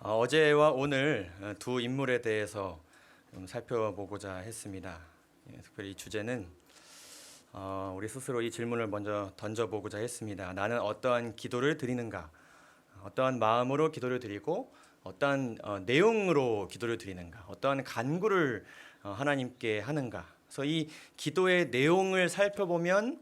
어제와 오늘 두 인물에 대해서 좀 살펴보고자 했습니다. 특별히 이 주제는 우리 스스로 이 질문을 먼저 던져보고자 했습니다. 나는 어떠한 기도를 드리는가? 어떠한 마음으로 기도를 드리고 어떠한 내용으로 기도를 드리는가? 어떠한 간구를 하나님께 하는가? 그래서 이 기도의 내용을 살펴보면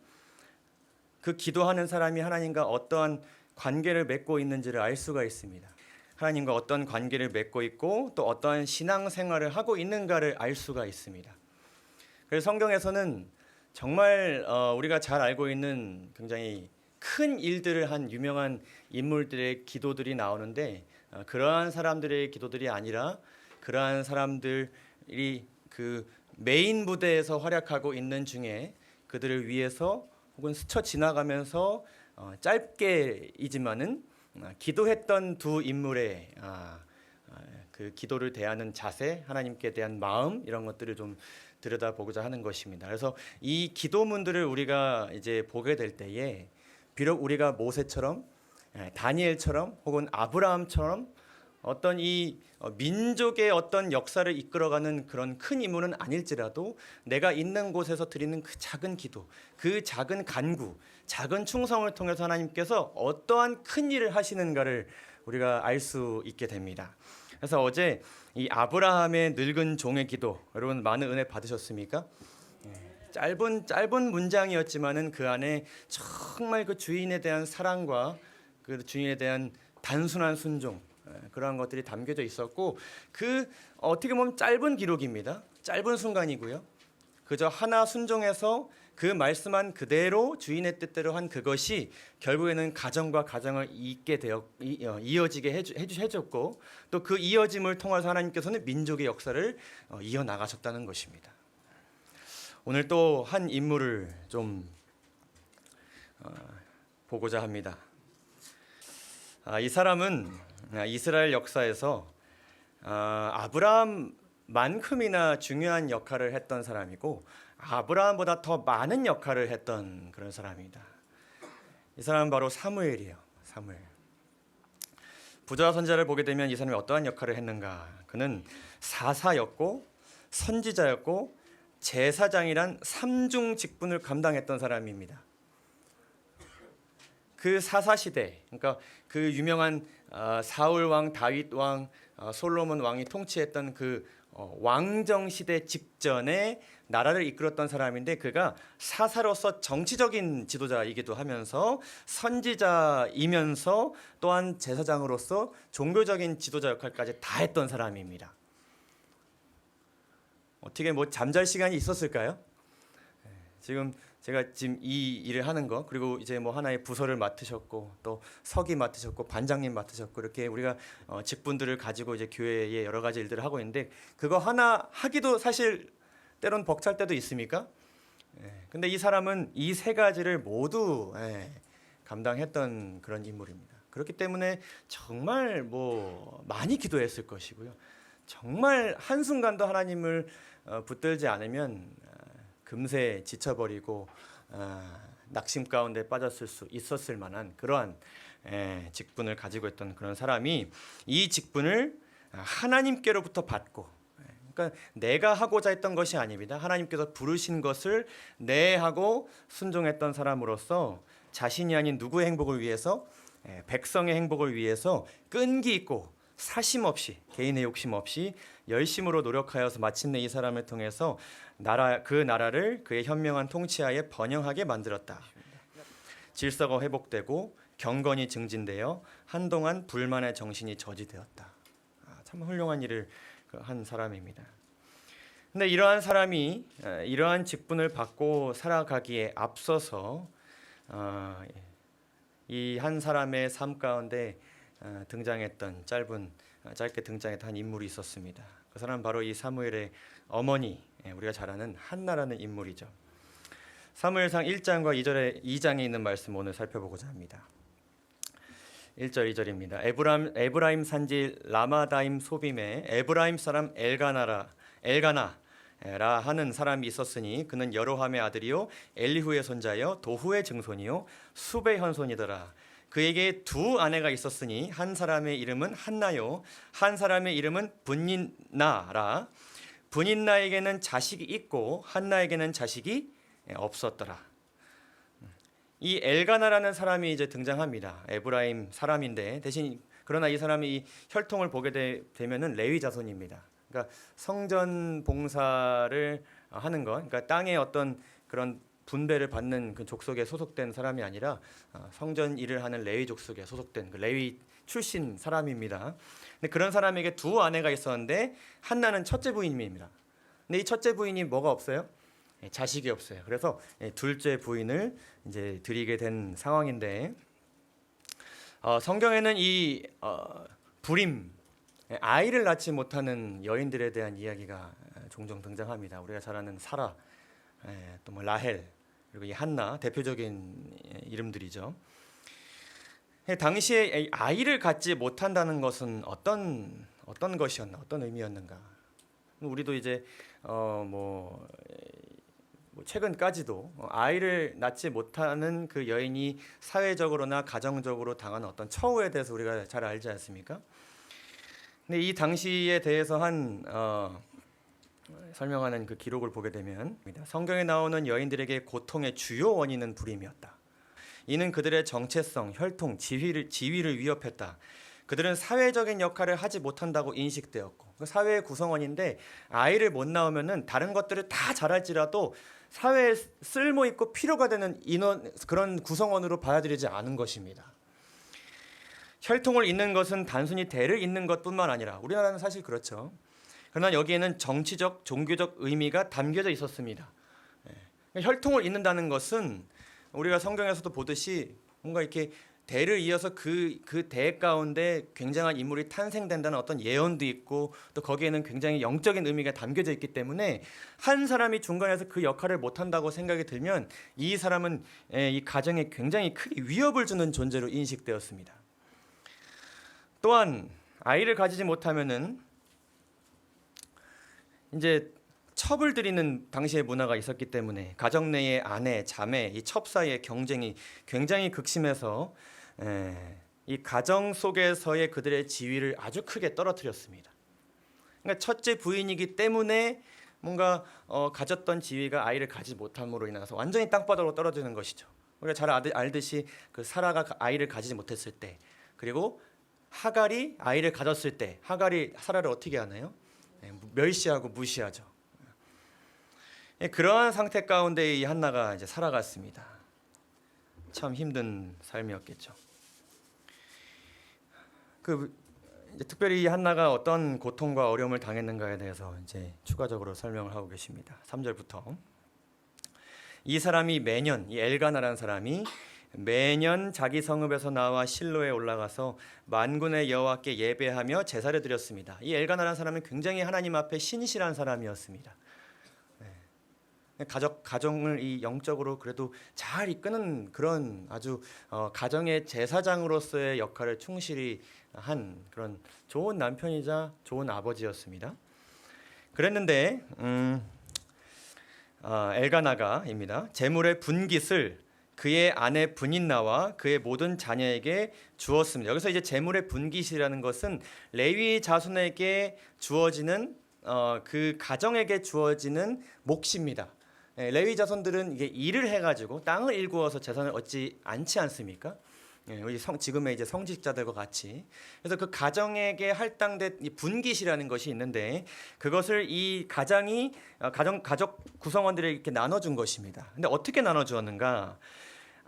그 기도하는 사람이 하나님과 어떠한 관계를 맺고 있는지를 알 수가 있습니다. 하나님과 어떤 관계를 맺고 있고 또 어떠한 신앙생활을 하고 있는가를 알 수가 있습니다. 그래서 성경에서는 정말 우리가 잘 알고 있는 굉장히 큰 일들을 한 유명한 인물들의 기도들이 나오는데 그러한 사람들의 기도들이 아니라 그러한 사람들이 그 메인 무대에서 활약하고 있는 중에 그들을 위해서 혹은 스쳐 지나가면서 짧게이지만은 기도했던 두 인물의 그 기도를 대하는 자세, 하나님께 대한 마음 이런 것들을 좀 들여다보고자 하는 것입니다. 그래서 이 기도문들을 우리가 이제 보게 될 때에 비록 우리가 모세처럼 다니엘처럼 혹은 아브라함처럼 어떤 이 민족의 어떤 역사를 이끌어가는 그런 큰 인물은 아닐지라도 내가 있는 곳에서 드리는 그 작은 기도, 그 작은 간구, 작은 충성을 통해서 하나님께서 어떠한 큰 일을 하시는가를 우리가 알 수 있게 됩니다. 그래서 어제 이 아브라함의 늙은 종의 기도, 여러분 많은 은혜 받으셨습니까? 짧은 문장이었지만은 그 안에 정말 그 주인에 대한 사랑과 그 주인에 대한 단순한 순종, 그러한 것들이 담겨져 있었고, 그 어떻게 보면 짧은 기록입니다. 짧은 순간이고요. 그저 하나 순종해서 그 말씀한 그대로 주인의 뜻대로 한 그것이 결국에는 가정과 가정을 잇게 되어 이어지게 해줬고, 또 그 이어짐을 통해서 하나님께서는 민족의 역사를 이어 나가셨다는 것입니다. 오늘 또 한 인물을 좀 보고자 합니다. 이 사람은 이스라엘 역사에서 아브라함만큼이나 중요한 역할을 했던 사람이고 아브라함보다 더 많은 역할을 했던 그런 사람입니다. 이 사람은 바로 사무엘이에요. 사무엘. 부자 선지자를 보게 되면 이 사람이 어떠한 역할을 했는가? 그는 사사였고 선지자였고 제사장이란 삼중 직분을 감당했던 사람입니다. 그 사사 시대, 그러니까 그 유명한 사울 왕, 다윗 왕, 솔로몬 왕이 통치했던 그 왕정 시대 직전에 나라를 이끌었던 사람인데 그가 사사로서 정치적인 지도자이기도 하면서 선지자이면서 또한 제사장으로서 종교적인 지도자 역할까지 다 했던 사람입니다. 어떻게 뭐 잠잘 시간이 있었을까요? 지금 제가 지금 이 일을 하는 거 그리고 이제 뭐 하나의 부서를 맡으셨고 또 서기 맡으셨고 반장님 맡으셨고 이렇게 우리가 직분들을 가지고 이제 교회에 여러 가지 일들을 하고 있는데 그거 하나 하기도 사실 때론 벅찰 때도 있습니까? 근데 이 사람은 이 세 가지를 모두 감당했던 그런 인물입니다. 그렇기 때문에 정말 뭐 많이 기도했을 것이고요. 정말 한순간도 하나님을 붙들지 않으면 금세 지쳐버리고 낙심 가운데 빠졌을 수 있었을 만한 그러한 직분을 가지고 있던 그런 사람이 이 직분을 하나님께로부터 받고, 그러니까 내가 하고자 했던 것이 아닙니다. 하나님께서 부르신 것을 내 하고 순종했던 사람으로서 자신이 아닌 누구의 행복을 위해서, 백성의 행복을 위해서 끈기 있고 사심 없이 개인의 욕심 없이 열심으로 노력하여서 마침내 이 사람을 통해서 그 나라를 그의 현명한 통치하에 번영하게 만들었다. 질서가 회복되고 경건이 증진되어 한동안 불만의 정신이 저지되었다. 참 훌륭한 일을 한 사람입니다. 근데 이러한 사람이 이러한 직분을 받고 살아가기에 앞서서 이 한 사람의 삶 가운데 등장했던 짧게 등장했던 한 인물이 있었습니다. 그 사람은 바로 이 사무엘의 어머니, 우리가 잘 아는 한나라는 인물이죠. 사무엘상 1장과 2장에 있는 말씀 오늘 살펴보고자 합니다. 1절 2절입니다. 에브라임 산지 라마다임 소빔에 에브라임 사람 엘가나라 하는 사람이 있었으니 그는 여로함의 아들이요 엘리후의 손자여 도후의 증손이요 수베 현손이더라. 그에게 두 아내가 있었으니 한 사람의 이름은 한나요 한 사람의 이름은 분인나라. 분인나에게는 자식이 있고 한나에게는 자식이 없었더라. 이 엘가나라는 사람이 이제 등장합니다. 에브라임 사람인데 대신 그러나 이 사람이 이 혈통을 보게 되면은 레위 자손입니다. 그러니까 성전 봉사를 하는 것, 그러니까 땅의 어떤 그런 분배를 받는 그 족속에 소속된 사람이 아니라 성전 일을 하는 레위 족속에 소속된 그 레위 출신 사람입니다. 근데 그런 사람에게 두 아내가 있었는데 한나는 첫째 부인입니다. 근데 이 첫째 부인이 뭐가 없어요? 자식이 없어요. 그래서 둘째 부인을 이제 드리게 된 상황인데 성경에는 이 불임 아이를 낳지 못하는 여인들에 대한 이야기가 종종 등장합니다. 우리가 잘 아는 사라, 또 뭐 라헬, 그리고 이 한나 대표적인 이름들이죠. 당시에 아이를 갖지 못한다는 것은 어떤 것이었나, 어떤 의미였는가? 우리도 이제 뭐 최근까지도 아이를 낳지 못하는 그 여인이 사회적으로나 가정적으로 당하는 어떤 처우에 대해서 우리가 잘 알지 않습니까? 근데 이 당시에 대해서 한 설명하는 그 기록을 보게 되면 성경에 나오는 여인들에게 고통의 주요 원인은 불임이었다. 이는 그들의 정체성, 혈통, 지위를 위협했다. 그들은 사회적인 역할을 하지 못한다고 인식되었고 그 사회의 구성원인데 아이를 못 낳으면은 다른 것들을 다 잘할지라도 사회에 쓸모 있고 필요가 되는 인원 그런 구성원으로 받아들이지 않은 것입니다. 혈통을 잇는 것은 단순히 대를 잇는 것뿐만 아니라 우리나라는 사실 그렇죠. 그러나 여기에는 정치적, 종교적 의미가 담겨져 있었습니다. 혈통을 잇는다는 것은 우리가 성경에서도 보듯이 뭔가 이렇게 대를 이어서 그 대 가운데 굉장한 인물이 탄생된다는 어떤 예언도 있고 또 거기에는 굉장히 영적인 의미가 담겨져 있기 때문에 한 사람이 중간에서 그 역할을 못한다고 생각이 들면 이 사람은 이 가정에 굉장히 크게 위협을 주는 존재로 인식되었습니다. 또한 아이를 가지지 못하면은 이제 첩을 들이는 당시의 문화가 있었기 때문에 가정 내의 아내, 자매, 이 첩 사이의 경쟁이 굉장히 극심해서 이 가정 속에서의 그들의 지위를 아주 크게 떨어뜨렸습니다. 그러니까 첫째 부인이기 때문에 뭔가 가졌던 지위가 아이를 가지 못함으로 인해서 완전히 땅바닥으로 떨어지는 것이죠. 우리가 잘 알듯이 그 사라가 아이를 가지지 못했을 때, 그리고 하갈이 아이를 가졌을 때 하갈이 사라를 어떻게 하나요? 멸시하고 무시하죠. 그러한 상태 가운데 이 한나가 이제 살아갔습니다. 참 힘든 삶이었겠죠. 이제 특별히 이 한나가 어떤 고통과 어려움을 당했는가에 대해서 이제 추가적으로 설명을 하고 계십니다. 3절부터 이 사람이 매년 이 엘가나라는 사람이 매년 자기 성읍에서 나와 실로에 올라가서 만군의 여호와께 예배하며 제사를 드렸습니다. 이 엘가나라는 사람은 굉장히 하나님 앞에 신실한 사람이었습니다. 가정을 이 영적으로 그래도 잘 이끄는 그런 아주 가정의 제사장으로서의 역할을 충실히 한 그런 좋은 남편이자 좋은 아버지였습니다. 그랬는데 엘가나가입니다. 재물의 분깃을 그의 아내 분인나와 그의 모든 자녀에게 주었습니다. 여기서 이제 재물의 분깃이라는 것은 레위 자손에게 주어지는 그 가정에게 주어지는 몫입니다. 레위 자손들은 이게 일을 해가지고 땅을 일구어서 재산을 얻지 않지 않습니까? 우리 지금의 이제 성직자들과 같이. 그래서 그 가정에게 할당된 이 분깃이라는 것이 있는데 그것을 이 가족 구성원들에게 이렇게 나눠준 것입니다. 근데 어떻게 나눠주었는가?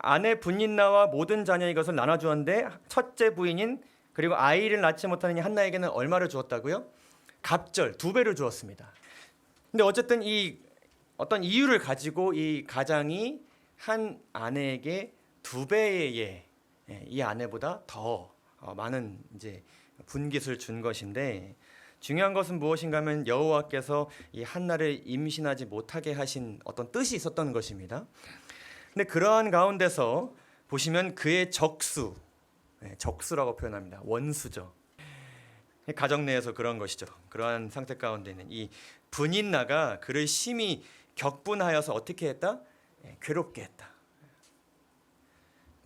아내 분인나와 모든 자녀의 것을 나눠주었는데 첫째 부인인 그리고 아이를 낳지 못하는 이 한나에게는 얼마를 주었다고요? 갑절 2배를 주었습니다. 근데 어쨌든 이 어떤 이유를 가지고 이 가장이 한 아내에게 2배의 이 아내보다 더 많은 이제 분깃을 준 것인데 중요한 것은 무엇인가 하면 여호와께서 이 한나를 임신하지 못하게 하신 어떤 뜻이 있었던 것입니다. 근데 그러한 가운데서 보시면 그의 적수라고 표현합니다. 원수죠. 가정 내에서 그런 것이죠. 그러한 상태 가운데는 이 분인나가 그를 심히 격분하여서 어떻게 했다? 괴롭게 했다.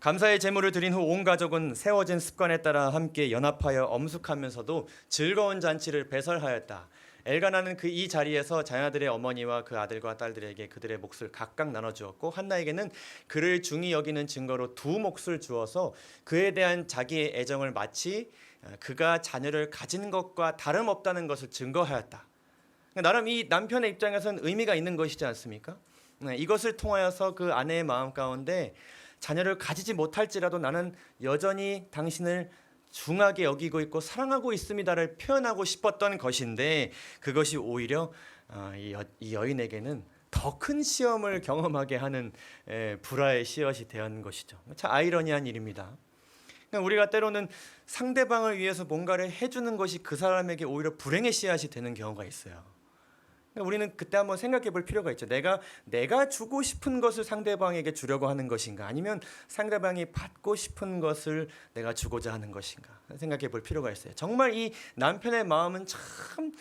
감사의 제물을 드린 후 온 가족은 세워진 습관에 따라 함께 연합하여 엄숙하면서도 즐거운 잔치를 배설하였다. 엘가나는 이 자리에서 자녀들의 어머니와 그 아들과 딸들에게 그들의 몫을 각각 나눠주었고 한나에게는 그를 중히 여기는 증거로 두 몫을 주어서 그에 대한 자기의 애정을 마치 그가 자녀를 가진 것과 다름없다는 것을 증거하였다. 나름 이 남편의 입장에서는 의미가 있는 것이지 않습니까? 이것을 통하여서 그 아내의 마음 가운데 자녀를 가지지 못할지라도 나는 여전히 당신을 중하게 여기고 있고 사랑하고 있습니다를 표현하고 싶었던 것인데 그것이 오히려 이 여인에게는 더 큰 시험을 경험하게 하는 불화의 씨앗이 된 것이죠. 참 아이러니한 일입니다. 우리가 때로는 상대방을 위해서 뭔가를 해주는 것이 그 사람에게 오히려 불행의 씨앗이 되는 경우가 있어요. 우리는 그때 한번 생각해 볼 필요가 있죠. 내가 주고 싶은 것을 상대방에게 주려고 하는 것인가, 아니면 상대방이 받고 싶은 것을 내가 주고자 하는 것인가 생각해 볼 필요가 있어요. 정말 이 남편의 마음은 참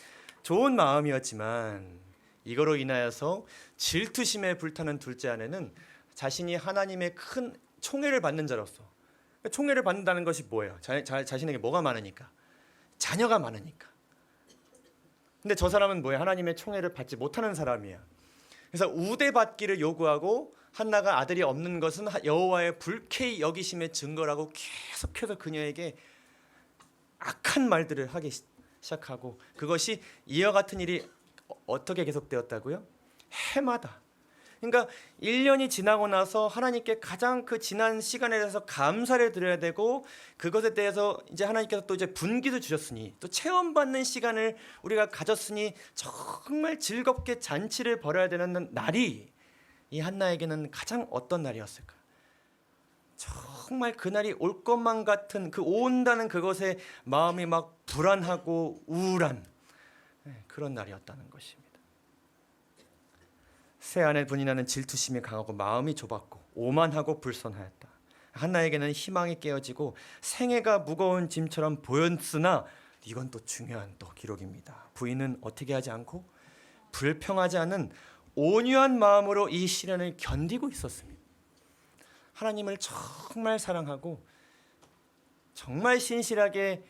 좋은 마음이었지만 이거로 인하여서 질투심에 불타는 둘째 아내는 자신이 하나님의 큰 총애를 받는 자로서, 총애를 받는다는 것이 뭐예요? 자신에게 뭐가 많으니까? 자녀가 많으니까. 근데 저 사람은 뭐야? 하나님의 총애를 받지 못하는 사람이야. 그래서 우대받기를 요구하고 한나가 아들이 없는 것은 여호와의 불쾌히 여기심의 증거라고 계속해서 그녀에게 악한 말들을 하기 시작하고, 그것이 이와 같은 일이 어떻게 계속되었다고요? 해마다. 그러니까 1년이 지나고 나서 하나님께 가장 그 지난 시간에 대해서 감사를 드려야 되고, 그것에 대해서 이제 하나님께서 또 이제 분기도 주셨으니, 또 체험받는 시간을 우리가 가졌으니 정말 즐겁게 잔치를 벌여야 되는 날이 이 한나에게는 가장 어떤 날이었을까? 정말 그날이 올 것만 같은, 그 온다는 그것에 마음이 막 불안하고 우울한 그런 날이었다는 것입니다. 새 아내 분이나는 질투심이 강하고 마음이 좁았고 오만하고 불선하였다. 한나에게는 희망이 깨어지고 생애가 무거운 짐처럼 보였으나, 이건 또 중요한 또 기록입니다. 부인은 어떻게 하지 않고 불평하지 않는 온유한 마음으로 이 시련을 견디고 있었습니다. 하나님을 정말 사랑하고 정말 신실하게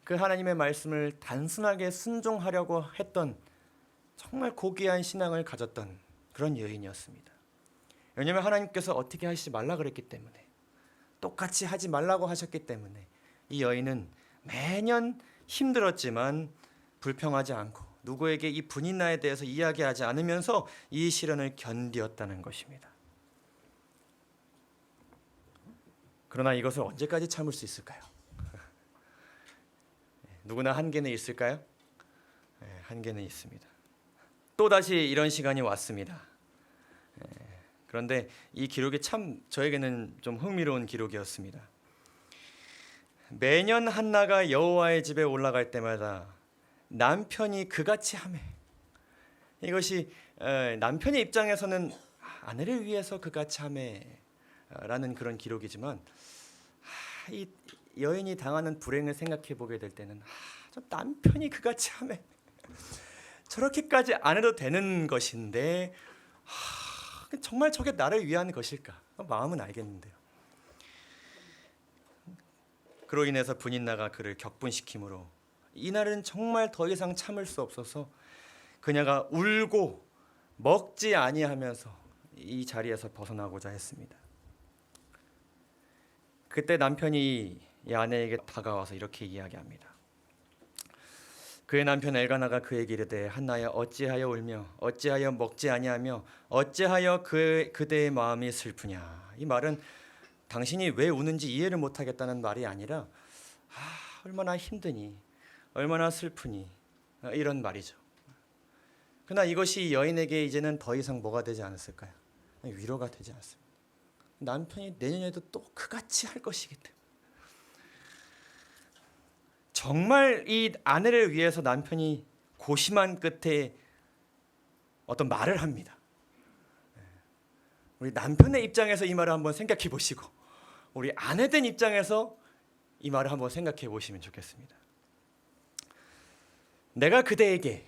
그 하나님의 말씀을 단순하게 순종하려고 했던 정말 고귀한 신앙을 가졌던 그런 여인이었습니다. 왜냐하면 하나님께서 어떻게 하시지 말라 그랬기 때문에, 똑같이 하지 말라고 하셨기 때문에 이 여인은 매년 힘들었지만 불평하지 않고 누구에게 이 분인나에 대해서 이야기하지 않으면서 이 시련을 견디었다는 것입니다. 그러나 이것을 언제까지 참을 수 있을까요? 누구나 한계는 있을까요? 한계는 있습니다. 또다시 이런 시간이 왔습니다. 그런데 이 기록이 참 저에게는 좀 흥미로운 기록이었습니다. 매년 한나가 여호와의 집에 올라갈 때마다 남편이 그같이 하매, 이것이 남편의 입장에서는 아내를 위해서 그같이 하매라는 그런 기록이지만, 이 여인이 당하는 불행을 생각해 보게 될 때는 저 남편이 그같이 하매, 저렇게까지 안 해도 되는 것인데 정말 저게 나를 위한 것일까? 마음은 알겠는데요. 그로 인해서 분인나가 그를 격분시키므로 이날은 정말 더 이상 참을 수 없어서 그녀가 울고 먹지 아니하면서 이 자리에서 벗어나고자 했습니다. 그때 남편이 이 아내에게 다가와서 이렇게 이야기합니다. 그의 남편 엘가나가 그에게 이르되, 한나야 어찌하여 울며 어찌하여 먹지 아니하며 어찌하여 그대의 마음이 슬프냐. 이 말은 당신이 왜 우는지 이해를 못하겠다는 말이 아니라 얼마나 힘드니, 얼마나 슬프니, 이런 말이죠. 그러나 이것이 여인에게 이제는 더 이상 뭐가 되지 않았을까요? 위로가 되지 않습니다. 남편이 내년에도 또 그같이 할 것이기 때문에. 정말 이 아내를 위해서 남편이 고심한 끝에 어떤 말을 합니다. 우리 남편의 입장에서 이 말을 한번 생각해 보시고, 우리 아내된 입장에서 이 말을 한번 생각해 보시면 좋겠습니다. 내가 그대에게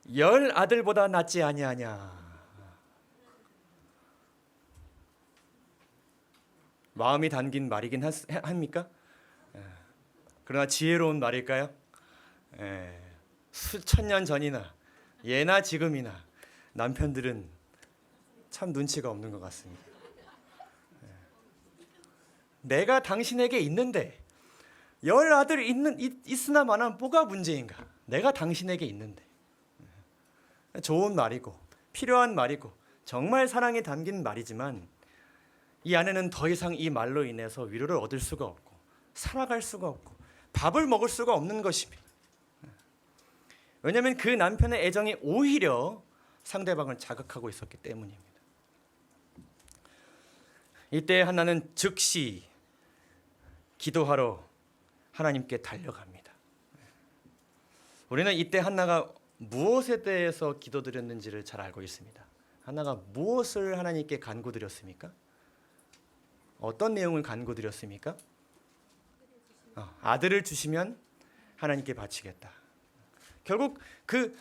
10 아들보다 낫지 아니하냐. 마음이 담긴 말이긴 합니까? 그러나 지혜로운 말일까요? 수천 년 전이나 예나 지금이나 남편들은 참 눈치가 없는 것 같습니다. 내가 당신에게 있는데 열 아들 있으나 마나 뭐가 문제인가? 내가 당신에게 있는데. 좋은 말이고 필요한 말이고 정말 사랑이 담긴 말이지만 이 아내는 더 이상 이 말로 인해서 위로를 얻을 수가 없고 살아갈 수가 없고 밥을 먹을 수가 없는 것입니다. 왜냐하면 그 남편의 애정이 오히려 상대방을 자극하고 있었기 때문입니다. 이때 한나는 즉시 기도하러 하나님께 달려갑니다. 우리는 이때 한나가 무엇에 대해서 기도드렸는지를 잘 알고 있습니다. 한나가 무엇을 하나님께 간구드렸습니까? 어떤 내용을 간구드렸습니까? 아들을 주시면 하나님께 바치겠다. 결국 그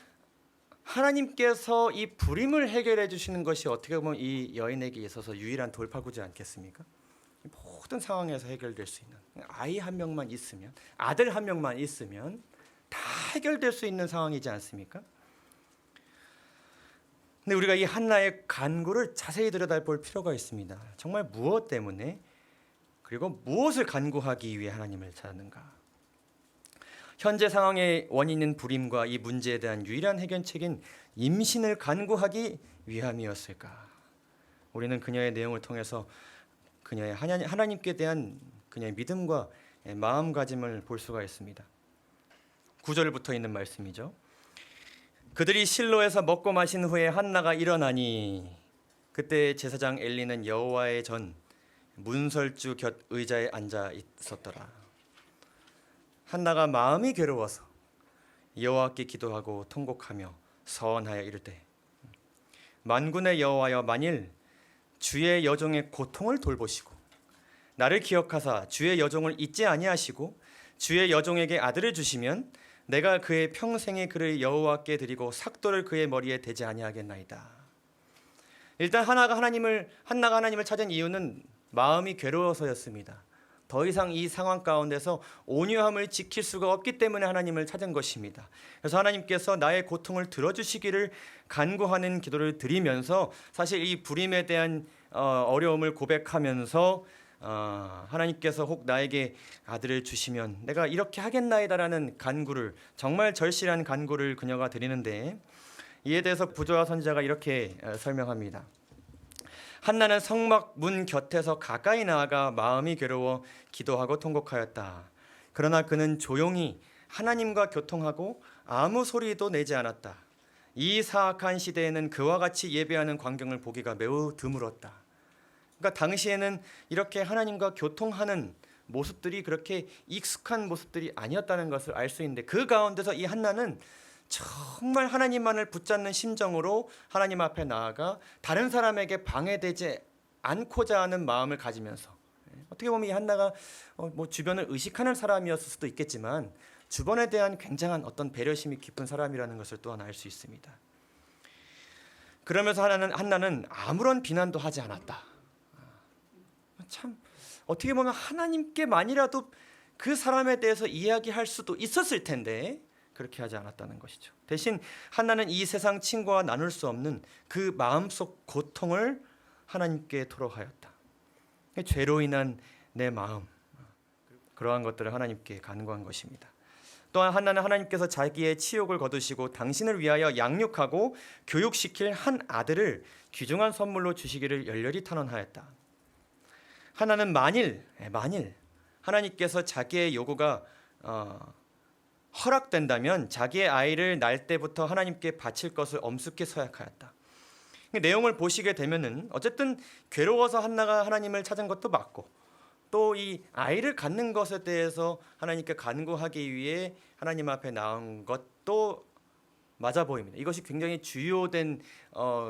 하나님께서 이 불임을 해결해 주시는 것이 어떻게 보면 이 여인에게 있어서 유일한 돌파구지 않겠습니까? 모든 상황에서 해결될 수 있는 아이 한 명만 있으면, 아들 한 명만 있으면 다 해결될 수 있는 상황이지 않습니까? 근데 우리가 이 한나의 간구를 자세히 들여다볼 필요가 있습니다. 정말 무엇 때문에 그리고 무엇을 간구하기 위해 하나님을 찾는가? 현재 상황의 원인인 불임과 이 문제에 대한 유일한 해결책인 임신을 간구하기 위함이었을까? 우리는 그녀의 내용을 통해서 그녀의 하나님께 대한 그녀의 믿음과 마음가짐을 볼 수가 있습니다. 9절부터 있는 말씀이죠. 그들이 실로에서 먹고 마신 후에 한나가 일어나니 그때 제사장 엘리는 여호와의 전 문설주 곁 의자에 앉아 있었더라. 한나가 마음이 괴로워서 여호와께 기도하고 통곡하며 서원하여 이르되 만군의 여호와여, 만일 주의 여종의 고통을 돌보시고 나를 기억하사 주의 여종을 잊지 아니하시고 주의 여종에게 아들을 주시면 내가 그의 평생의 그를 여호와께 드리고 삭도를 그의 머리에 대지 아니하겠나이다. 일단 한나가 하나님을 찾은 이유는 마음이 괴로워서였습니다. 더 이상 이 상황 가운데서 온유함을 지킬 수가 없기 때문에 하나님을 찾은 것입니다. 그래서 하나님께서 나의 고통을 들어주시기를 간구하는 기도를 드리면서 사실 이 불임에 대한 어려움을 고백하면서 하나님께서 혹 나에게 아들을 주시면 내가 이렇게 하겠나이다라는 간구를, 정말 절실한 간구를 그녀가 드리는데, 이에 대해서 부조와 선지자가 이렇게 설명합니다. 한나는 성막 문 곁에서 가까이 나아가 마음이 괴로워 기도하고 통곡하였다. 그러나 그는 조용히 하나님과 교통하고 아무 소리도 내지 않았다. 이 사악한 시대에는 그와 같이 예배하는 광경을 보기가 매우 드물었다. 그러니까 당시에는 이렇게 하나님과 교통하는 모습들이 그렇게 익숙한 모습들이 아니었다는 것을 알 수 있는데, 그 가운데서 이 한나는 정말 하나님만을 붙잡는 심정으로 하나님 앞에 나아가 다른 사람에게 방해되지 않고자 하는 마음을 가지면서, 어떻게 보면 이 한나가 주변을 의식하는 사람이었을 수도 있겠지만 주변에 대한 굉장한 어떤 배려심이 깊은 사람이라는 것을 또한 알 수 있습니다. 그러면서 한나는 아무런 비난도 하지 않았다. 참 어떻게 보면 하나님께만이라도 그 사람에 대해서 이야기할 수도 있었을 텐데 그렇게 하지 않았다는 것이죠. 대신 한나는 이 세상 친구와 나눌 수 없는 그 마음속 고통을 하나님께 토로하였다. 죄로 인한 내 마음, 그러한 것들을 하나님께 간구한 것입니다. 또한 한나는 하나님께서 자기의 치욕을 거두시고 당신을 위하여 양육하고 교육시킬 한 아들을 귀중한 선물로 주시기를 열렬히 탄원하였다. 한나는 만일 하나님께서 자기의 요구가 허락된다면 자기의 아이를 날 때부터 하나님께 바칠 것을 엄숙히 서약하였다. 내용을 보시게 되면은 어쨌든 괴로워서 한나가 하나님을 찾은 것도 맞고, 또 이 아이를 갖는 것에 대해서 하나님께 간구하기 위해 하나님 앞에 나온 것도 맞아 보입니다. 이것이 굉장히 주요된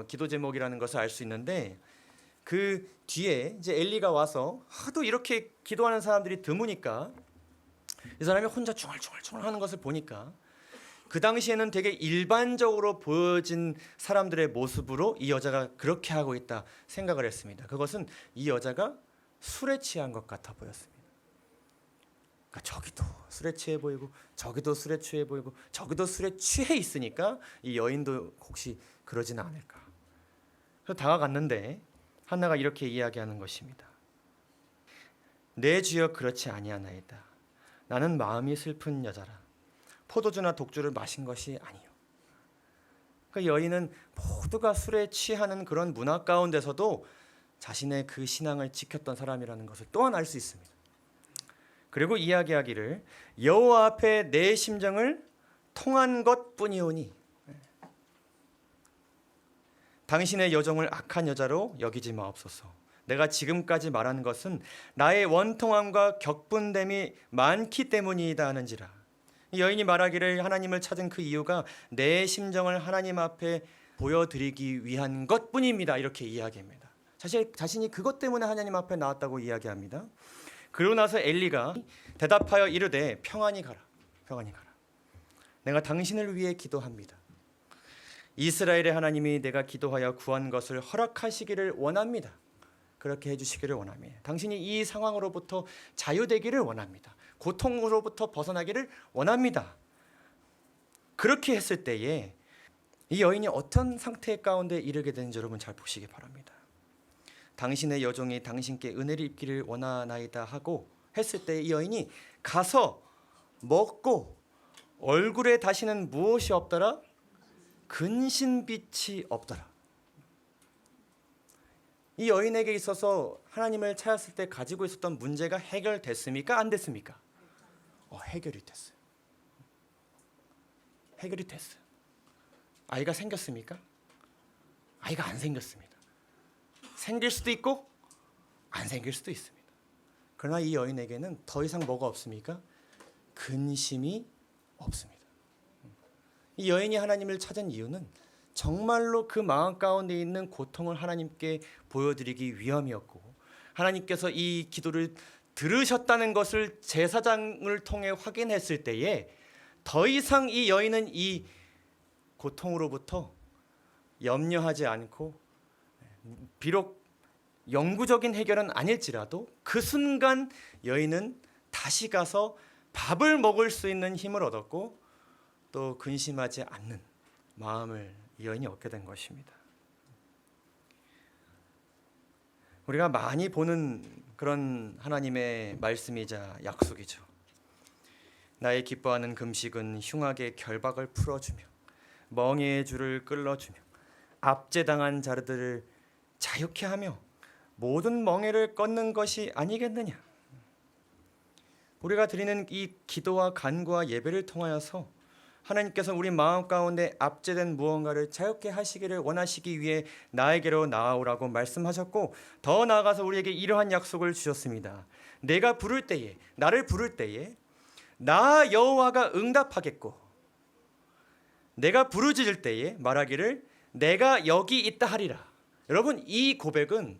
기도 제목이라는 것을 알 수 있는데, 그 뒤에 이제 엘리가 와서 하도 이렇게 기도하는 사람들이 드무니까 이 사람이 혼자 중얼중얼 하는 것을 보니까 그 당시에는 되게 일반적으로 보여진 사람들의 모습으로 이 여자가 그렇게 하고 있다 생각을 했습니다. 그것은 이 여자가 술에 취한 것 같아 보였습니다. 그러니까 저기도 술에 취해 보이고 저기도 술에 취해 보이고 저기도 술에 취해 있으니까 이 여인도 혹시 그러지는 않을까. 그래서 다가갔는데 한나가 이렇게 이야기하는 것입니다. 내 주여 그렇지 아니하나이다. 나는 마음이 슬픈 여자라. 포도주나 독주를 마신 것이 아니요. 그 여인은 모두가 술에 취하는 그런 문화 가운데서도 자신의 그 신앙을 지켰던 사람이라는 것을 또한 알 수 있습니다. 그리고 이야기하기를 여호와 앞에 내 심정을 통한 것뿐이오니 당신의 여종을 악한 여자로 여기지 마옵소서. 내가 지금까지 말하는 것은 나의 원통함과 격분됨이 많기 때문이다 하는지라. 여인이 말하기를 하나님을 찾은 그 이유가 내 심정을 하나님 앞에 보여드리기 위한 것뿐입니다. 이렇게 이야기합니다. 자신이 그것 때문에 하나님 앞에 나왔다고 이야기합니다. 그러고 나서 엘리가 대답하여 이르되 평안히 가라. 평안히 가라. 내가 당신을 위해 기도합니다. 이스라엘의 하나님이 내가 기도하여 구한 것을 허락하시기를 원합니다. 그렇게 해주시기를 원합니다. 당신이 이 상황으로부터 자유되기를 원합니다. 고통으로부터 벗어나기를 원합니다. 그렇게 했을 때에 이 여인이 어떤 상태 가운데 이르게 되는지 여러분 잘 보시기 바랍니다. 당신의 여종이 당신께 은혜를 입기를 원하나이다 하고 했을 때 이 여인이 가서 먹고 얼굴에 다시는 무엇이 없더라? 근신빛이 없더라. 이 여인에게 있어서 하나님을 찾았을 때 가지고 있었던 문제가 해결됐습니까? 안 됐습니까? 해결이 됐어요. 해결이 됐어요. 아이가 생겼습니까? 아이가 안 생겼습니다. 생길 수도 있고 안 생길 수도 있습니다. 그러나 이 여인에게는 더 이상 뭐가 없습니까? 근심이 없습니다. 이 여인이 하나님을 찾은 이유는 정말로 그 마음 가운데 있는 고통을 하나님께 보여드리기 위함이었고, 하나님께서 이 기도를 들으셨다는 것을 제사장을 통해 확인했을 때에 더 이상 이 여인은 이 고통으로부터 염려하지 않고, 비록 영구적인 해결은 아닐지라도 그 순간 여인은 다시 가서 밥을 먹을 수 있는 힘을 얻었고 또 근심하지 않는 마음을 이 여인이 얻게 된 것입니다. 우리가 많이 보는 그런 하나님의 말씀이자 약속이죠. 나의 기뻐하는 금식은 흉악의 결박을 풀어주며 멍에의 줄을 끌어주며 압제당한 자들을 자유케 하며 모든 멍에를 꺾는 것이 아니겠느냐. 우리가 드리는 이 기도와 간구와 예배를 통하여서 하나님께서 우리 마음 가운데 압제된 무언가를 자유케 하시기를 원하시기 위해 나에게로 나아오라고 말씀하셨고, 더 나아가서 우리에게 이러한 약속을 주셨습니다. 내가 부를 때에, 나를 부를 때에 나 여호와가 응답하겠고, 내가 부르짖을 때에 말하기를 내가 여기 있다 하리라. 여러분, 이 고백은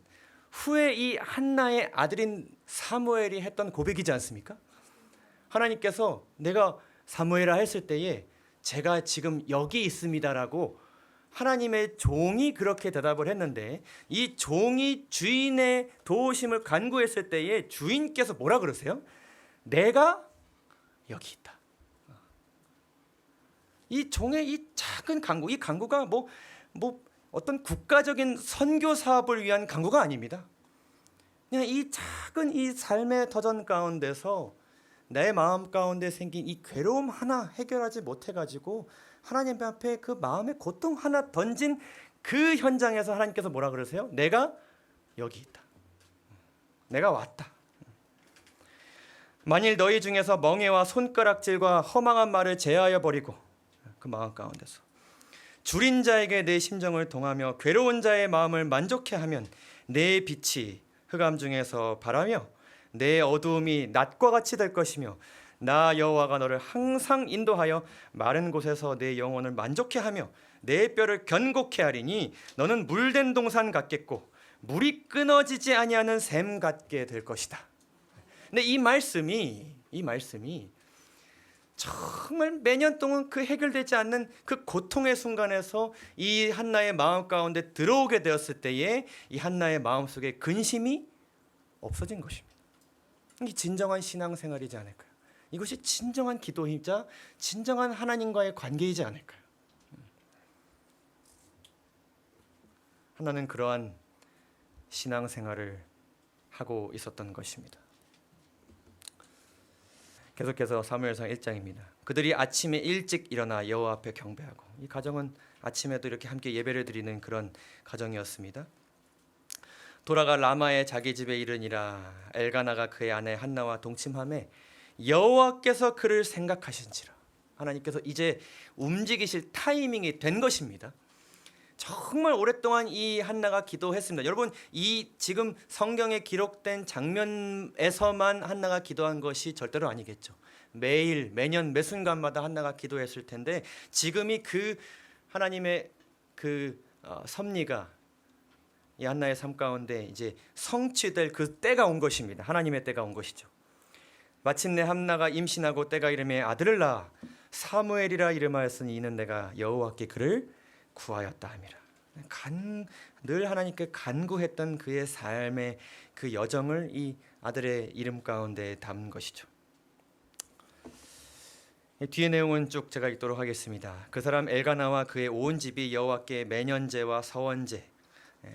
후에 이 한나의 아들인 사무엘이 했던 고백이지 않습니까? 하나님께서 내가 사무엘아 했을 때에 제가 지금 여기 있습니다라고 하나님의 종이 그렇게 대답을 했는데, 이 종이 주인의 도우심을 간구했을 때에 주인께서 뭐라 그러세요? 내가 여기 있다. 이 종의 이 작은 간구, 이 간구가 뭐 어떤 국가적인 선교 사업을 위한 간구가 아닙니다. 그냥 이 작은 이 삶의 터전 가운데서 내 마음 가운데 생긴 이 괴로움 하나 해결하지 못해가지고 하나님 앞에 그 마음의 고통 하나 던진 그 현장에서 하나님께서 뭐라 그러세요? 내가 여기 있다. 내가 왔다. 만일 너희 중에서 멍에와 손가락질과 허망한 말을 제하여 버리고, 그 마음 가운데서 줄인 자에게 내 심정을 동하며 괴로운 자의 마음을 만족해 하면 내 빛이 흑암 중에서 발하며 내 어두움이 낮과 같이 될 것이며 나 여호와가 너를 항상 인도하여 마른 곳에서 내 영혼을 만족해 하며 내 뼈를 견고케 하리니 너는 물된 동산 같겠고 물이 끊어지지 아니하는 샘 같게 될 것이다. 근데 이 말씀이 정말 매년 동안 그 해결되지 않는 그 고통의 순간에서 이 한나의 마음 가운데 들어오게 되었을 때에 이 한나의 마음속에 근심이 없어진 것입니다. 이게 진정한 신앙생활이지 않을까요? 이것이 진정한 기도이자 진정한 하나님과의 관계이지 않을까요? 하나는 그러한 신앙생활을 하고 있었던 것입니다. 계속해서 사무엘상 1장입니다. 그들이 아침에 일찍 일어나 여호와 앞에 경배하고, 이 가정은 아침에도 이렇게 함께 예배를 드리는 그런 가정이었습니다. 돌아가 라마의 자기 집에 이르니라. 엘가나가 그의 아내 한나와 동침하매 여호와께서 그를 생각하신지라. 하나님께서 이제 움직이실 타이밍이 된 것입니다. 정말 오랫동안 이 한나가 기도했습니다. 여러분, 이 지금 성경에 기록된 장면에서만 한나가 기도한 것이 절대로 아니겠죠. 매일, 매년, 매 순간마다 한나가 기도했을 텐데, 지금이 그 하나님의 그 섭리가 이 한나의 삶 가운데 이제 성취될 그 때가 온 것입니다. 하나님의 때가 온 것이죠. 마침내 한나가 임신하고 때가 이름에 아들을 낳아 사무엘이라 이름하였으니 이는 내가 여호와께 그를 구하였다 함이라. 늘 하나님께 간구했던 그의 삶의 그 여정을 이 아들의 이름 가운데 담은 것이죠. 뒤의 내용은 쭉 제가 읽도록 하겠습니다. 그 사람 엘가나와 그의 온 집이 여호와께 매년제와 서원제,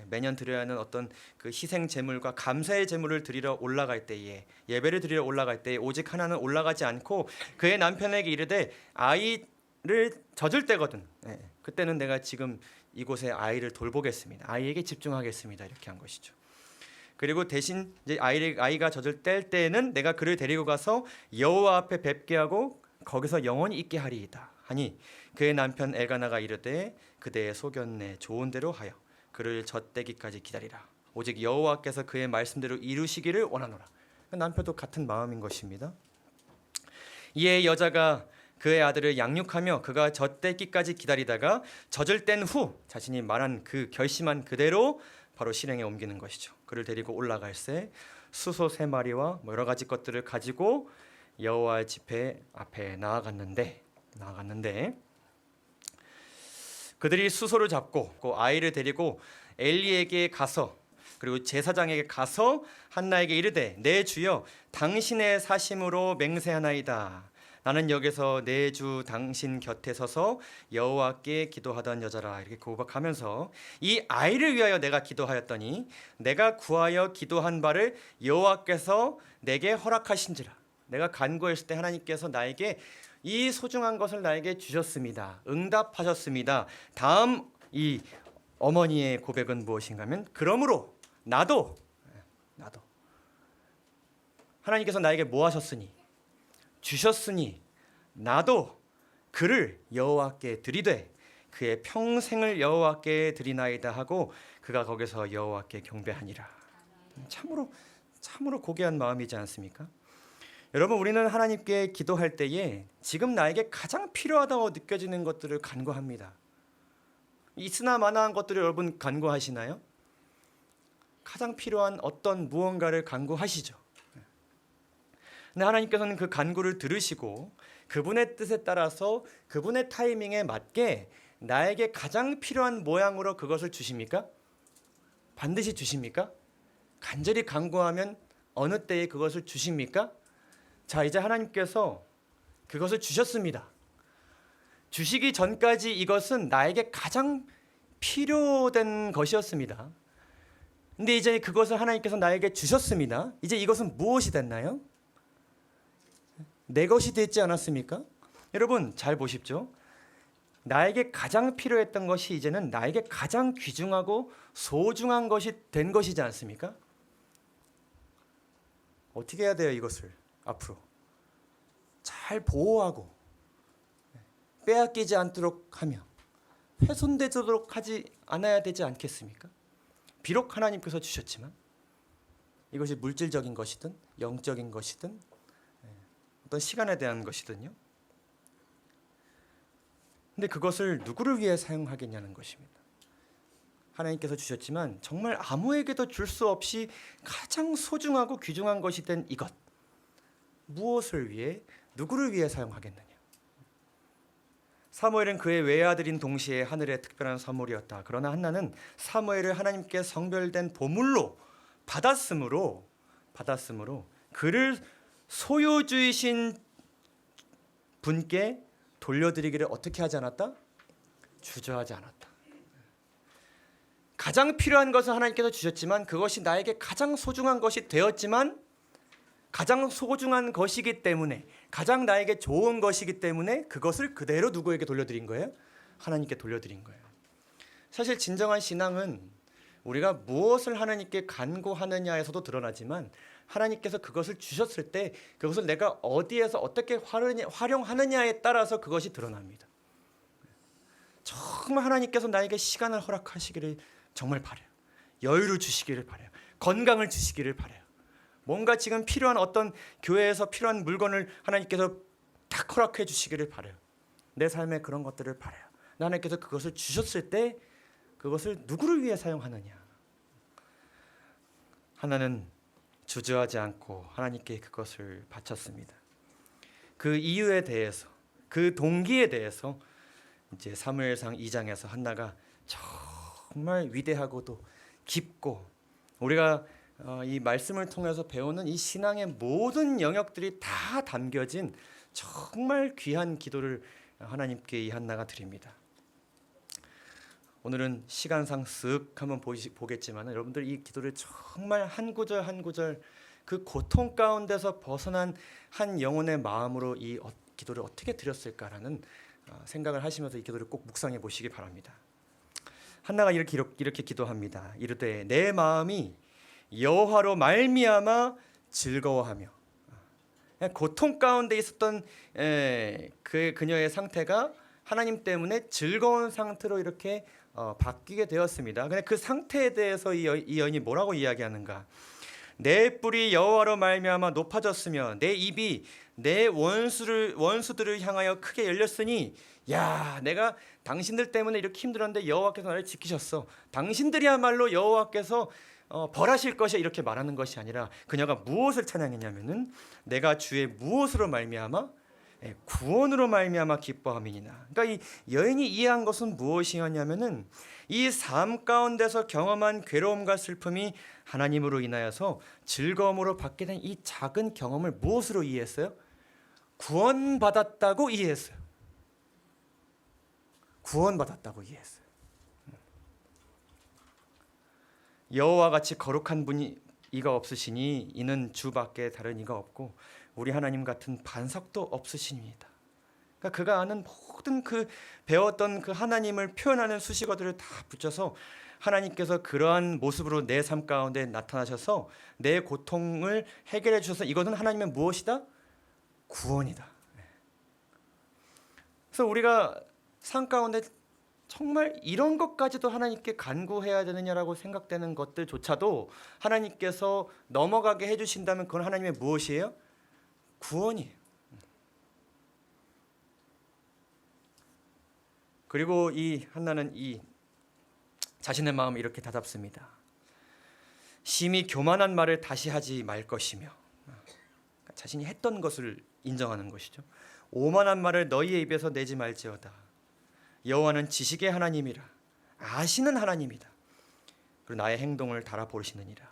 매년 드려야 하는 어떤 그 희생 제물과 감사의 제물을 드리러 올라갈 때에, 예배를 드리러 올라갈 때에 오직 하나는 올라가지 않고 그의 남편에게 이르되 아이를 젖을 때거든. 그때는 내가 지금 이곳에 아이를 돌보겠습니다. 아이에게 집중하겠습니다. 이렇게 한 것이죠. 그리고 대신 이제 아이가 젖을 뗄 때에는 내가 그를 데리고 가서 여호와 앞에 뵙게 하고 거기서 영원히 있게 하리이다 하니, 그의 남편 엘가나가 이르되 그대의 소견내 좋은 대로 하여 그를 젖대기까지 기다리라. 오직 여호와께서 그의 말씀대로 이루시기를 원하노라. 남편도 같은 마음인 것입니다. 이에 여자가 그의 아들을 양육하며 그가 젖대기까지 기다리다가 젖을 뗀 후 자신이 말한 그 결심한 그대로 바로 실행에 옮기는 것이죠. 그를 데리고 올라갈새 수소 3마리와 여러 가지 것들을 가지고 여호와의 집회 앞에 나아갔는데 그들이 수소를 잡고 그 아이를 데리고 엘리에게 가서, 그리고 제사장에게 가서 한나에게 이르되 내 주여 당신의 사심으로 맹세하나이다. 나는 여기서 내 주 당신 곁에 서서 여호와께 기도하던 여자라. 이렇게 고백하면서 이 아이를 위하여 내가 기도하였더니 내가 구하여 기도한 바를 여호와께서 내게 허락하신지라. 내가 간구했을 때 하나님께서 나에게 이 소중한 것을 나에게 주셨습니다. 응답하셨습니다. 다음 이 어머니의 고백은 무엇인가 하면, 그러므로 나도 하나님께서 나에게 뭐 하셨으니 주셨으니 나도 그를 여호와께 드리되 그의 평생을 여호와께 드리나이다 하고 그가 거기서 여호와께 경배하니라. 참으로 고귀한 마음이지 않습니까? 여러분, 우리는 하나님께 기도할 때에 지금 나에게 가장 필요하다고 느껴지는 것들을 간구합니다. 있으나 마나한 것들을 여러분 간구하시나요? 가장 필요한 어떤 무언가를 간구하시죠. 근데 하나님께서는 그 간구를 들으시고 그분의 뜻에 따라서 그분의 타이밍에 맞게 나에게 가장 필요한 모양으로 그것을 주십니까? 반드시 주십니까? 간절히 간구하면 어느 때에 그것을 주십니까? 자, 이제 하나님께서 그것을 주셨습니다. 주시기 전까지 이것은 나에게 가장 필요된 것이었습니다. 근데 이제 그것을 하나님께서 나에게 주셨습니다. 이제 이것은 무엇이 됐나요? 내 것이 됐지 않았습니까? 여러분, 잘 보십시오. 나에게 가장 필요했던 것이 이제는 나에게 가장 귀중하고 소중한 것이 된 것이지 않습니까? 어떻게 해야 돼요? 이것을 앞으로 잘 보호하고 빼앗기지 않도록 하며 훼손되도록 하지 않아야 되지 않겠습니까? 비록 하나님께서 주셨지만 이것이 물질적인 것이든 영적인 것이든 어떤 시간에 대한 것이든요. 근데 그것을 누구를 위해 사용하겠냐는 것입니다. 하나님께서 주셨지만 정말 아무에게도 줄 수 없이 가장 소중하고 귀중한 것이 된 이것, 무엇을 위해, 누구를 위해 사용하겠느냐. 사무엘은 그의 외아들인 동시에 하늘의 특별한 선물이었다. 그러나 한나는 사무엘을 하나님께 성별된 보물로 받았으므로 받았으므로 그를 소유주이신 분께 돌려드리기를 어떻게 하지 않았다? 주저하지 않았다. 가장 필요한 것을 하나님께서 주셨지만 그것이 나에게 가장 소중한 것이 되었지만 가장 소중한 것이기 때문에 가장 나에게 좋은 것이기 때문에 그것을 그대로 누구에게 돌려드린 거예요? 하나님께 돌려드린 거예요. 사실 진정한 신앙은 우리가 무엇을 하나님께 간구하느냐에서도 드러나지만 하나님께서 그것을 주셨을 때 그것을 내가 어디에서 어떻게 활용하느냐에 따라서 그것이 드러납니다. 정말 하나님께서 나에게 시간을 허락하시기를 정말 바라요. 여유를 주시기를 바라요. 건강을 주시기를 바라요. 뭔가 지금 필요한 어떤 교회에서 필요한 물건을 하나님께서 딱 허락해 주시기를 바라요. 내 삶에 그런 것들을 바라요. 하나님께서 그것을 주셨을 때 그것을 누구를 위해 사용하느냐. 하나는 주저하지 않고 하나님께 그것을 바쳤습니다. 그 이유에 대해서, 그 동기에 대해서 이제 사무엘상 2장에서 한나가 정말 위대하고도 깊고 우리가 이 말씀을 통해서 배우는 이 신앙의 모든 영역들이 다 담겨진 정말 귀한 기도를 하나님께 이 한나가 드립니다. 오늘은 시간상 쓱 한번 보겠지만 여러분들 이 기도를 정말 한 구절 한 구절 그 고통 가운데서 벗어난 한 영혼의 마음으로 이 기도를 어떻게 드렸을까라는 생각을 하시면서 이 기도를 꼭 묵상해 보시기 바랍니다. 한나가 이렇게 기도합니다. 이르되 내 마음이 여호와로 말미암아 즐거워하며. 고통 가운데 있었던 그녀의 상태가 하나님 때문에 즐거운 상태로 이렇게 바뀌게 되었습니다. 근데 그 상태에 대해서 이 여인이 뭐라고 이야기하는가? 내 뿔이 여호와로 말미암아 높아졌으며 내 입이 내 원수들을 향하여 크게 열렸으니 야 내가 당신들 때문에 이렇게 힘들었는데 여호와께서 나를 지키셨어. 당신들이야말로 여호와께서 벌하실 것이야 이렇게 말하는 것이 아니라 그녀가 무엇을 찬양했냐면은 내가 주의 무엇으로 말미암아 구원으로 말미암아 기뻐함이니라. 그러니까 이 여인이 이해한 것은 무엇이었냐면은 이 삶 가운데서 경험한 괴로움과 슬픔이 하나님으로 인하여서 즐거움으로 받게 된 이 작은 경험을 무엇으로 이해했어요? 구원받았다고 이해했어요. 구원받았다고 이해했어요. 여호와 같이 거룩한 분이 이가 없으시니 이는 주밖에 다른 이가 없고 우리 하나님 같은 반석도 없으십니다. 그러니까 그가 아는 모든 그 배웠던 그 하나님을 표현하는 수식어들을 다 붙여서 하나님께서 그러한 모습으로 내 삶 가운데 나타나셔서 내 고통을 해결해 주셔서 이것은 하나님의 무엇이다? 구원이다. 그래서 우리가 삶 가운데 정말 이런 것까지도 하나님께 간구해야 되느냐라고 생각되는 것들조차도 하나님께서 넘어가게 해주신다면 그건 하나님의 무엇이에요? 구원이에요. 그리고 이 한나는 이 자신의 마음을 이렇게 다잡습니다. 심히 교만한 말을 다시 하지 말 것이며 자신이 했던 것을 인정하는 것이죠. 오만한 말을 너희의 입에서 내지 말지어다. 여호와는 지식의 하나님이라 아시는 하나님이다. 그리고 나의 행동을 달아보시느니라.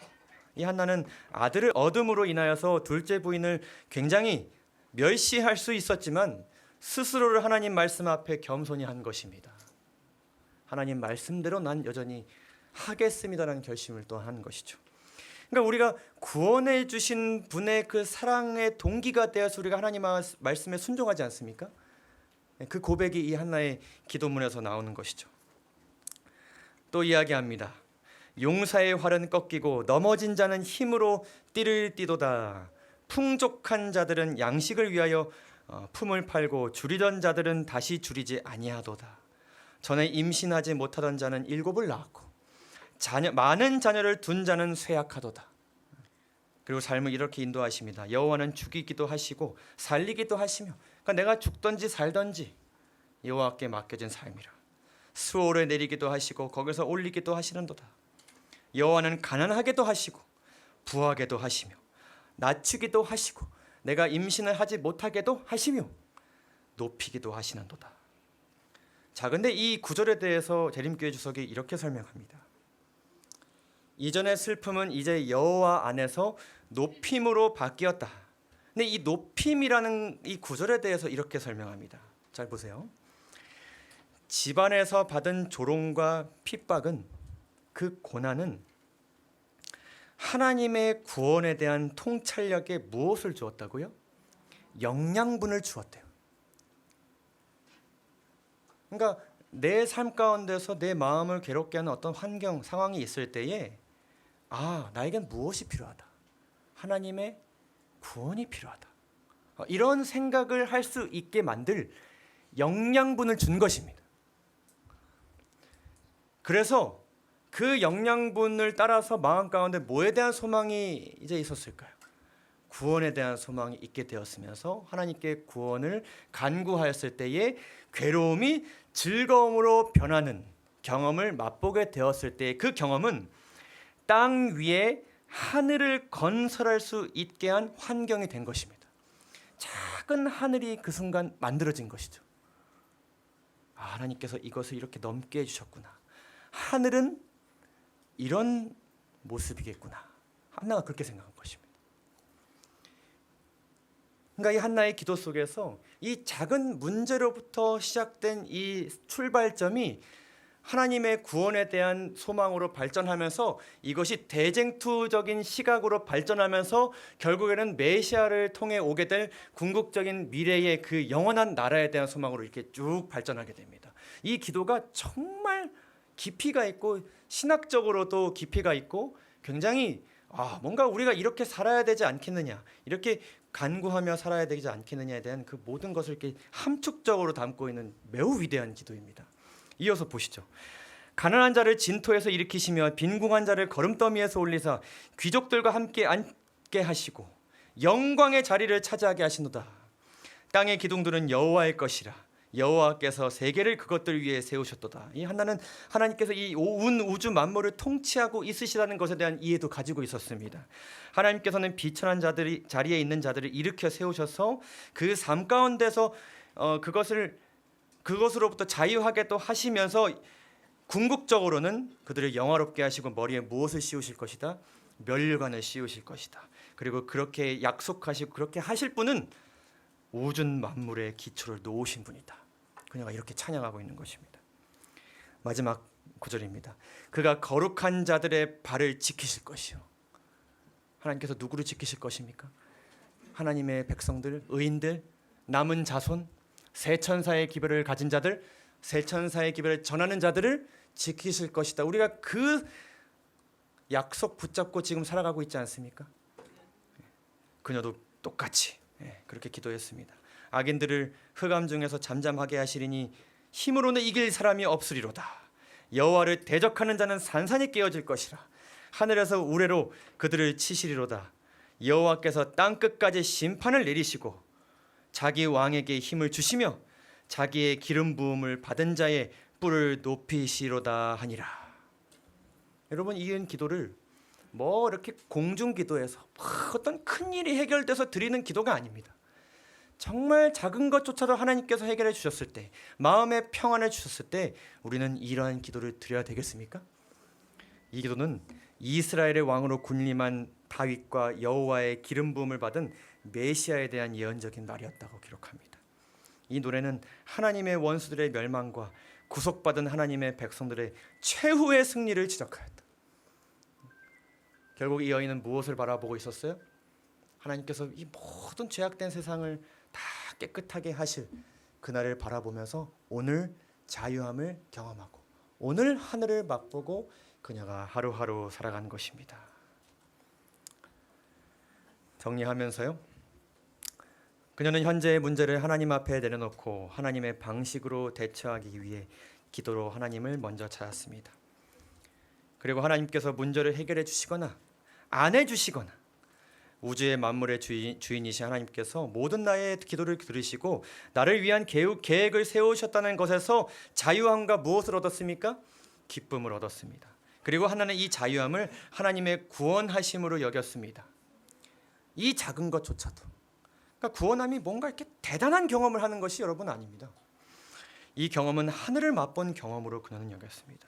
이 한나는 아들을 얻음으로 인하여서 둘째 부인을 굉장히 멸시할 수 있었지만 스스로를 하나님 말씀 앞에 겸손히 한 것입니다. 하나님 말씀대로 난 여전히 하겠습니다라는 결심을 또 한 것이죠. 그러니까 우리가 구원해 주신 분의 그 사랑의 동기가 되어서 우리가 하나님 말씀에 순종하지 않습니까? 그 고백이 이 한나의 기도문에서 나오는 것이죠. 또 이야기합니다. 용사의 활은 꺾이고 넘어진 자는 힘으로 띠를 띠도다. 풍족한 자들은 양식을 위하여 품을 팔고 줄이던 자들은 다시 줄이지 아니하도다. 전에 임신하지 못하던 자는 7을 낳았고 많은 자녀를 둔 자는 쇠약하도다. 그리고 삶을 이렇게 인도하십니다. 여호와는 죽이기도 하시고 살리기도 하시며 그러니까 내가 죽든지 살든지 여호와께 맡겨진 삶이라. 수월을 내리기도 하시고 거기서 올리기도 하시는도다. 여호와는 가난하게도 하시고 부하게도 하시며 낮추기도 하시고 내가 임신을 하지 못하게도 하시며 높이기도 하시는도다. 자, 근데 이 구절에 대해서 재림교회 주석이 이렇게 설명합니다. 이전의 슬픔은 이제 여호와 안에서 높임으로 바뀌었다. 근데 이 높임이라는 이 구절에 대해서 이렇게 설명합니다. 잘 보세요. 집안에서 받은 조롱과 핍박은, 그 고난은 하나님의 구원에 대한 통찰력에 무엇을 주었다고요? 영양분을 주었대요. 그러니까 내 삶 가운데서 내 마음을 괴롭게 하는 어떤 환경, 상황이 있을 때에 나에겐 무엇이 필요하다. 하나님의 구원이 필요하다. 이런 생각을 할 수 있게 만들 영양분을 준 것입니다. 그래서 그 영양분을 따라서 마음 가운데 뭐에 대한 소망이 이제 있었을까요? 구원에 대한 소망이 있게 되었으면서 하나님께 구원을 간구하였을 때에 괴로움이 즐거움으로 변하는 경험을 맛보게 되었을 때, 그 경험은 땅 위에 하늘을 건설할 수 있게 한 환경이 된 것입니다. 작은 하늘이 그 순간 만들어진 것이죠. 하나님께서 이것을 이렇게 넘게 해주셨구나. 하늘은 이런 모습이겠구나. 한나가 그렇게 생각한 것입니다. 그러니까 이 한나의 기도 속에서 이 작은 문제로부터 시작된 이 출발점이 하나님의 구원에 대한 소망으로 발전하면서 이것이 대쟁투적인 시각으로 발전하면서 결국에는 메시아를 통해 오게 될 궁극적인 미래의 그 영원한 나라에 대한 소망으로 이렇게 쭉 발전하게 됩니다. 이 기도가 정말 깊이가 있고 신학적으로도 깊이가 있고 굉장히 뭔가 우리가 이렇게 살아야 되지 않겠느냐, 이렇게 간구하며 살아야 되지 않겠느냐에 대한 그 모든 것을 이렇게 함축적으로 담고 있는 매우 위대한 기도입니다. 이어서 보시죠. 가난한 자를 진토에서 일으키시며 빈궁한 자를 거름더미에서 올리사 귀족들과 함께 앉게 하시고 영광의 자리를 차지하게 하시노다. 땅의 기둥들은 여호와의 것이라. 여호와께서 세계를 그것들 위에 세우셨도다. 이 한나는 하나님께서 이 온 우주 만물을 통치하고 있으시다는 것에 대한 이해도 가지고 있었습니다. 하나님께서는 비천한 자들이 자리에 있는 자들을 일으켜 세우셔서 그 삶 가운데서 그것으로부터 자유하게 또 하시면서 궁극적으로는 그들을 영화롭게 하시고 머리에 무엇을 씌우실 것이다? 멸관을 씌우실 것이다. 그리고 그렇게 약속하시고 그렇게 하실 분은 우주 만물의 기초를 놓으신 분이다. 그녀가 이렇게 찬양하고 있는 것입니다. 마지막 구절입니다. 그가 거룩한 자들의 발을 지키실 것이요. 하나님께서 누구를 지키실 것입니까? 하나님의 백성들, 의인들, 남은 자손, 새 천사의 기별을 가진 자들, 새 천사의 기별을 전하는 자들을 지키실 것이다. 우리가 그 약속 붙잡고 지금 살아가고 있지 않습니까? 그녀도 똑같이 그렇게 기도했습니다. 악인들을 흑암 중에서 잠잠하게 하시리니 힘으로는 이길 사람이 없으리로다. 여호와를 대적하는 자는 산산이 깨어질 것이라. 하늘에서 우레로 그들을 치시리로다. 여호와께서 땅 끝까지 심판을 내리시고 자기 왕에게 힘을 주시며 자기의 기름 부음을 받은 자의 뿔을 높이시로다 하니라. 여러분, 이 기도를 이렇게 공중 기도에서 어떤 큰 일이 해결돼서 드리는 기도가 아닙니다. 정말 작은 것조차도 하나님께서 해결해 주셨을 때, 마음의 평안을 주셨을 때 우리는 이러한 기도를 드려야 되겠습니까? 이 기도는 이스라엘의 왕으로 군림한 다윗과 여호와의 기름 부음을 받은 메시아에 대한 예언적인 말이었다고 기록합니다. 이 노래는 하나님의 원수들의 멸망과 구속받은 하나님의 백성들의 최후의 승리를 지적하였다. 결국 이 여인은 무엇을 바라보고 있었어요? 하나님께서 이 모든 죄악된 세상을 다 깨끗하게 하실 그날을 바라보면서 오늘 자유함을 경험하고 오늘 하늘을 맛보고 그녀가 하루하루 살아간 것입니다. 정리하면서요, 그녀는 현재의 문제를 하나님 앞에 내려놓고 하나님의 방식으로 대처하기 위해 기도로 하나님을 먼저 찾았습니다. 그리고 하나님께서 문제를 해결해 주시거나 안 해주시거나 우주의 만물의 주인이신 하나님께서 모든 나의 기도를 들으시고 나를 위한 계획을 세우셨다는 것에서 자유함과 무엇을 얻었습니까? 기쁨을 얻었습니다. 그리고 하나는 이 자유함을 하나님의 구원하심으로 여겼습니다. 이 작은 것조차도, 그러니까 구원함이 뭔가 이렇게 대단한 경험을 하는 것이 여러분 아닙니다. 이 경험은 하늘을 맛본 경험으로 그녀는 여겼습니다.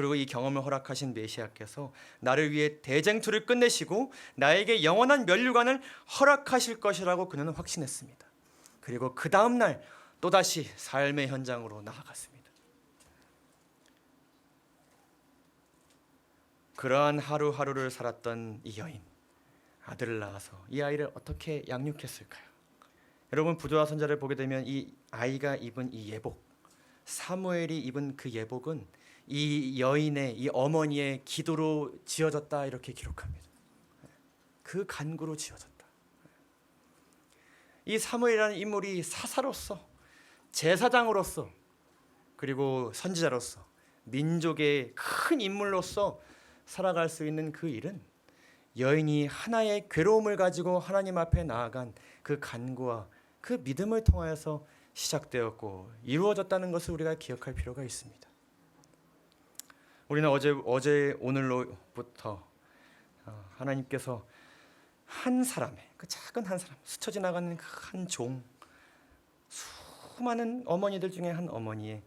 그리고 이 경험을 허락하신 메시아께서 나를 위해 대쟁투를 끝내시고 나에게 영원한 면류관을 허락하실 것이라고 그는 확신했습니다. 그리고 그 다음 날 또다시 삶의 현장으로 나아갔습니다. 그러한 하루하루를 살았던 이 여인, 아들을 낳아서 이 아이를 어떻게 양육했을까요? 여러분, 부조와 선자를 보게 되면 이 아이가 입은 이 예복, 사무엘이 입은 그 예복은 이 여인의, 이 어머니의 기도로 지어졌다 이렇게 기록합니다. 그 간구로 지어졌다. 이 사무엘이라는 인물이 사사로서, 제사장으로서, 그리고 선지자로서, 민족의 큰 인물로서 살아갈 수 있는 그 일은 여인이 하나의 괴로움을 가지고 하나님 앞에 나아간 그 간구와 그 믿음을 통하여서 시작되었고 이루어졌다는 것을 우리가 기억할 필요가 있습니다. 우리는 어제 오늘로부터 하나님께서 한 사람의, 그 작은 한 사람, 스쳐 지나가는 그 한 종, 수많은 어머니들 중에 한 어머니의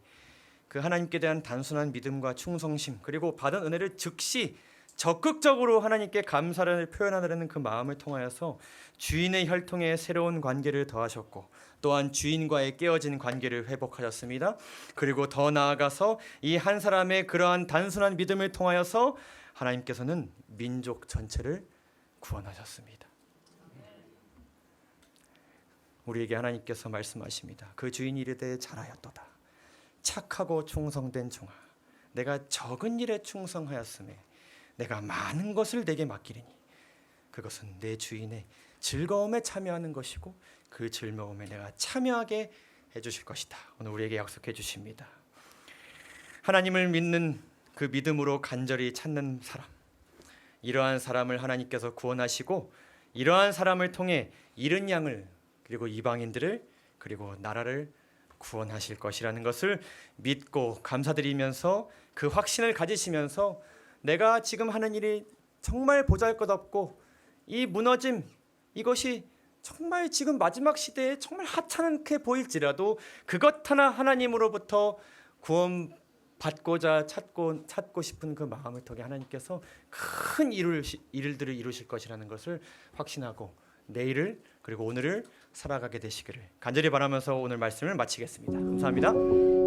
그 하나님께 대한 단순한 믿음과 충성심, 그리고 받은 은혜를 즉시 적극적으로 하나님께 감사를 표현하려는 그 마음을 통하여서 주인의 혈통에 새로운 관계를 더하셨고, 또한 주인과의 깨어진 관계를 회복하셨습니다. 그리고 더 나아가서 이 한 사람의 그러한 단순한 믿음을 통하여서 하나님께서는 민족 전체를 구원하셨습니다. 우리에게 하나님께서 말씀하십니다. 그 주인이 이르되 잘하였도다. 착하고 충성된 종아, 내가 적은 일에 충성하였으며 내가 많은 것을 내게 맡기리니 그것은 내 주인의 즐거움에 참여하는 것이고 그 즐거움에 내가 참여하게 해주실 것이다. 오늘 우리에게 약속해 주십니다. 하나님을 믿는 그 믿음으로 간절히 찾는 사람, 이러한 사람을 하나님께서 구원하시고 이러한 사람을 통해 잃은 양을, 그리고 이방인들을, 그리고 나라를 구원하실 것이라는 것을 믿고 감사드리면서 그 확신을 가지시면서 내가 지금 하는 일이 정말 보잘것없고 이 무너짐, 이것이 정말 지금 마지막 시대에 정말 하찮게 보일지라도 그것 하나 하나님으로부터 구원받고자 찾고 싶은 그 마음을 통해 하나님께서 큰 일들을 이루실 것이라는 것을 확신하고 내일을, 그리고 오늘을 살아가게 되시기를 간절히 바라면서 오늘 말씀을 마치겠습니다. 감사합니다.